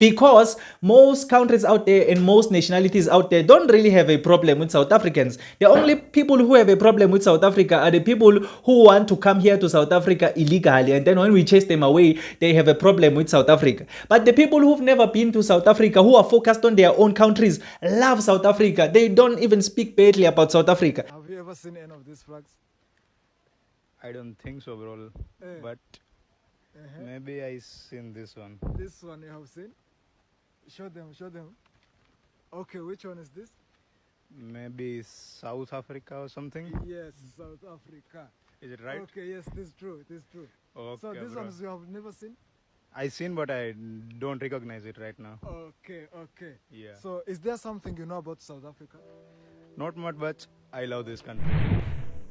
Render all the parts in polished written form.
Because most countries out there and most nationalities out there don't really have a problem with South Africans. The only people who have a problem with South Africa are the people who want to come here to South Africa illegally, and then when we chase them away, they have a problem with South Africa. But the people who've never been to South Africa, who are focused on their own countries, love South Africa. They don't even speak badly about South Africa. Have you ever seen any of these flags? I don't think so, bro. But maybe I seen this one. This one you have seen? Show them. Okay, which one is this? Maybe South Africa or something. Yes, South Africa. Is it right? Okay, yes, this is true. Okay, So these bro. ones you have never seen? I seen, but I don't recognize it right now. Okay. Yeah. So is there something you know about South Africa? Not much, but I love this country.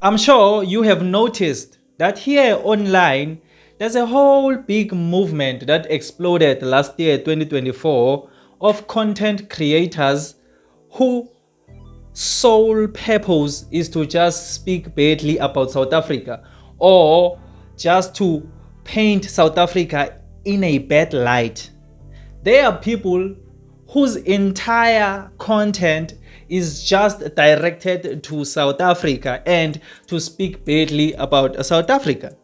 I'm sure you have noticed that here online, there's a whole big movement that exploded last year, 2024, of content creators who sole purpose is to just speak badly about South Africa, or just to paint South Africa in a bad light. There are people whose entire content is just directed to South Africa and to speak badly about South Africa.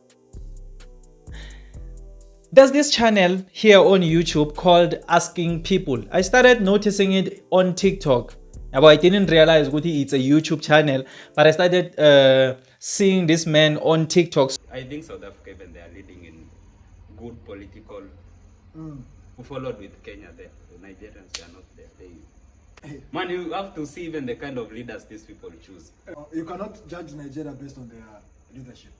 There's this channel here on YouTube called Asking People. I started noticing it on TikTok. But I didn't realize it's a YouTube channel, but I started seeing this man on TikTok. I think South Africa, even they are leading in good political. Who followed with Kenya there? The Nigerians, they are not there. Man, you have to see even the kind of leaders these people choose. You cannot judge Nigeria based on their leadership.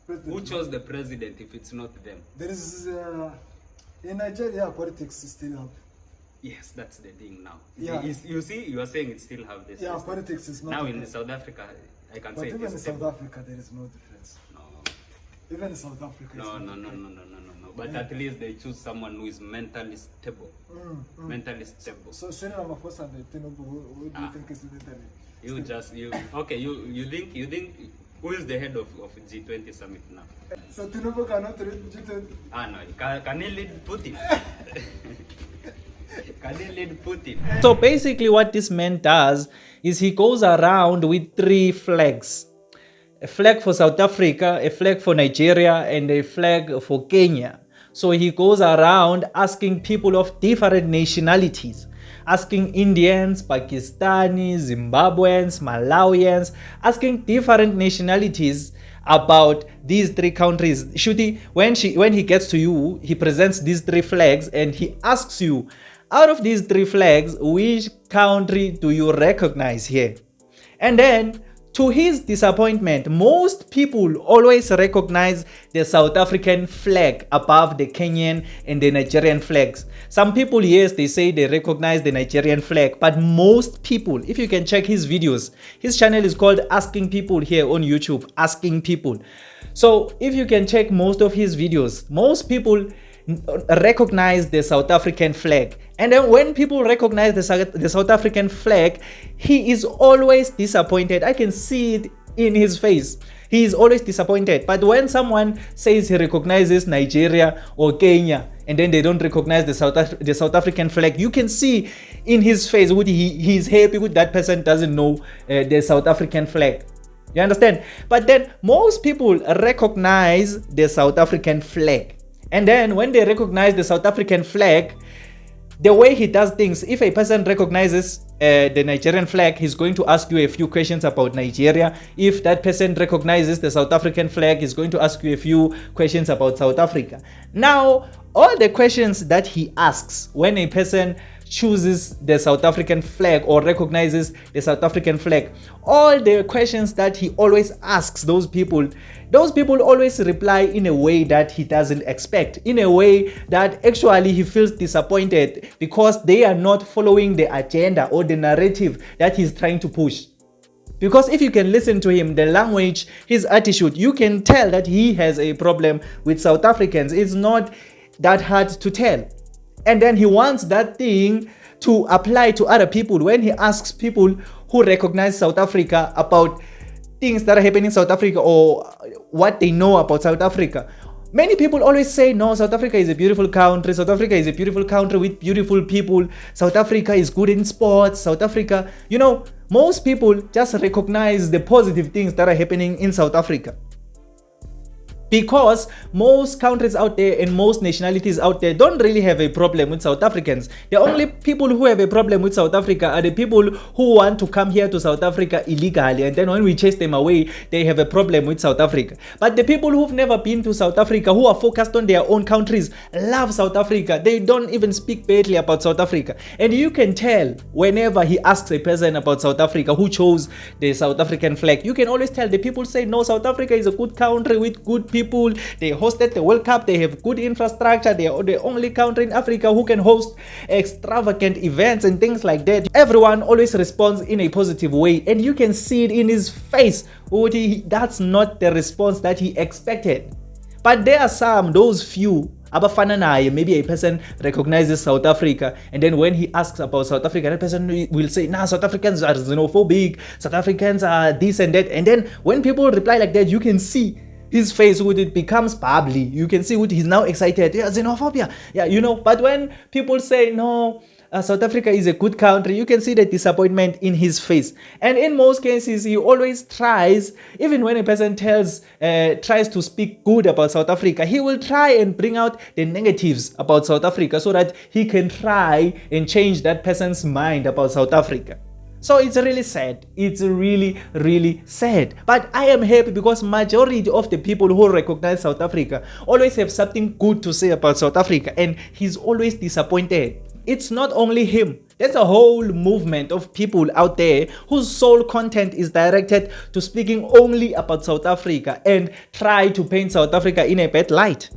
Who chose the president if it's not them? There is in Nigeria, politics still have. Yes, that's the thing now. Yeah. You see, you are saying it still have this. Yeah, politics is not. Now in South Africa, I can But say even in it's South stable. Africa, there is no difference. No. Even in South Africa. No. But at least they choose someone who is mentally stable. Mentally stable. So Cyril Ramaphosa and Tinubu, who do you think is mentally? You think who is the head of G20 summit now? So Tinubu cannot read G20? No, can he lead Putin? Can he lead Putin? So basically what this man does is he goes around with 3 flags. A flag for South Africa, a flag for Nigeria, and a flag for Kenya. So he goes around asking people of different nationalities, asking Indians, Pakistanis, Zimbabweans, Malawians, asking different nationalities about these 3 countries. When he gets to you, he presents these 3 flags and he asks you, out of these 3 flags, which country do you recognize here? And then, to his disappointment, most people always recognize the South African flag above the Kenyan and the Nigerian flags. Some people, yes, they say they recognize the Nigerian flag, but most people, if you can check his videos, his channel is called Asking People here on YouTube, Asking People. So if you can check most of his videos, most people recognize the South African flag. And then when people recognize the South African flag, he is always disappointed. I can see it in his face. He is always disappointed. But when someone says he recognizes Nigeria or Kenya, and then they don't recognize the South African flag, you can see in his face he's happy with that person doesn't know the South African flag. You understand? But then most people recognize the South African flag. And then when they recognize the South African flag, the way he does things, if a person recognizes the Nigerian flag, he's going to ask you a few questions about Nigeria. If that person recognizes the South African flag, he's going to ask you a few questions about South Africa. Now, all the questions that he asks when a person chooses the South African flag or recognizes the South African flag, all the questions that he always asks those people always reply in a way that he doesn't expect, in a way that actually he feels disappointed because they are not following the agenda or the narrative that he's trying to push. Because if you can listen to him, the language, his attitude, you can tell that he has a problem with South Africans. It's not that hard to tell. And then he wants that thing to apply to other people when he asks people who recognize South Africa about things that are happening in South Africa or what they know about South Africa. Many people always say, no, South Africa is a beautiful country. South Africa is a beautiful country with beautiful people. South Africa is good in sports. South Africa, most people just recognize the positive things that are happening in South Africa. Because most countries out there and most nationalities out there don't really have a problem with South Africans. The only people who have a problem with South Africa are the people who want to come here to South Africa illegally, and then when we chase them away, they have a problem with South Africa. But the people who've never been to South Africa, who are focused on their own countries, love South Africa. They don't even speak badly about South Africa. And you can tell whenever he asks a person about South Africa who chose the South African flag, you can always tell the people say, no, South Africa is a good country with good people. They hosted the World Cup. They have good infrastructure. They are the only country in Africa who can host extravagant events and things like that. Everyone always responds in a positive way, and you can see it in his face. That's not the response that he expected. But there are those few, maybe a person recognizes South Africa, and then when he asks about South Africa, that person will say, nah, South Africans are xenophobic, South Africans are this and that. And then when people reply like that, you can see his face, it becomes bubbly. You can see he's now excited. Yeah, xenophobia. Yeah, but when people say, no, South Africa is a good country, you can see the disappointment in his face. And in most cases, he always tries, even when a person tries to speak good about South Africa, he will try and bring out the negatives about South Africa so that he can try and change that person's mind about South Africa. So it's really sad. It's really, really sad. But I am happy because majority of the people who recognize South Africa always have something good to say about South Africa, and he's always disappointed. It's not only him. There's a whole movement of people out there whose sole content is directed to speaking only about South Africa and try to paint South Africa in a bad light.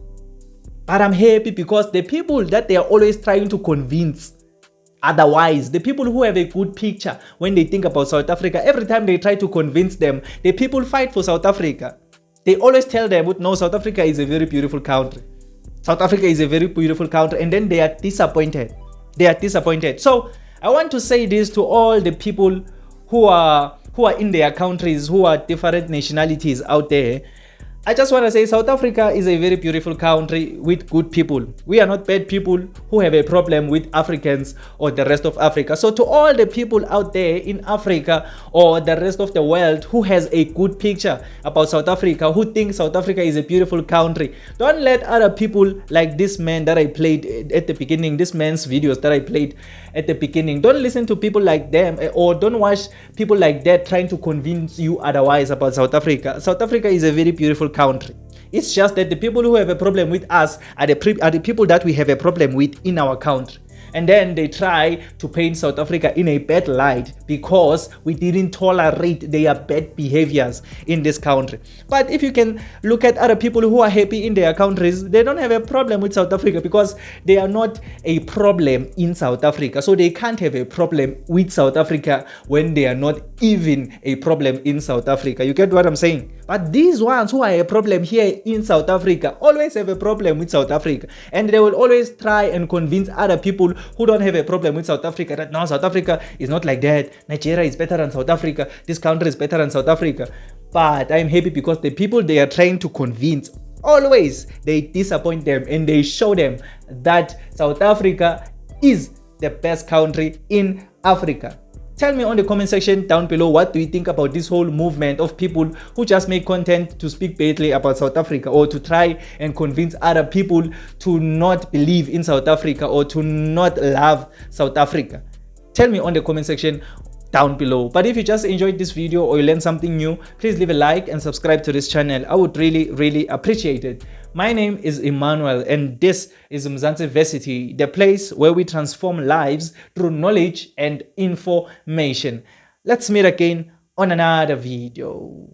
But I'm happy because the people that they are always trying to convince otherwise, the people who have a good picture when they think about South Africa, every time they try to convince them, the people fight for South Africa. They always tell them, no, South Africa is a very beautiful country. South Africa is a very beautiful country, and then they are disappointed. They are disappointed. So I want to say this to all the people who are in their countries, who are different nationalities out there. I just want to say South Africa is a very beautiful country with good people. We are not bad people who have a problem with Africans or the rest of Africa. So to all the people out there in Africa or the rest of the world who has a good picture about South Africa, who think South Africa is a beautiful country, don't let other people like this man that I played at the beginning, this man's videos that I played at the beginning, don't listen to people like them, or don't watch people like that trying to convince you otherwise about South Africa. South Africa is a very beautiful country. It's just that the people who have a problem with us are the people that we have a problem with in our country. And then they try to paint South Africa in a bad light because we didn't tolerate their bad behaviors in this country. But if you can look at other people who are happy in their countries, they don't have a problem with South Africa because they are not a problem in South Africa. So they can't have a problem with South Africa when they are not even a problem in South Africa. You get what I'm saying? But these ones who are a problem here in South Africa always have a problem with South Africa. And they will always try and convince other people who don't have a problem with South Africa that no, South Africa is not like that. Nigeria is better than South Africa. This country is better than South Africa. But I'm happy because the people they are trying to convince, always they disappoint them and they show them that South Africa is the best country in Africa. Tell me on the comment section down below, what do you think about this whole movement of people who just make content to speak badly about South Africa or to try and convince other people to not believe in South Africa or to not love South Africa? Tell me on the comment section down below. But if you just enjoyed this video or you learned something new, please leave a like and subscribe to this channel. I would really appreciate it. My name is Emmanuel and this is Mzansi Versity, the place where we transform lives through knowledge and information. Let's meet again on another video.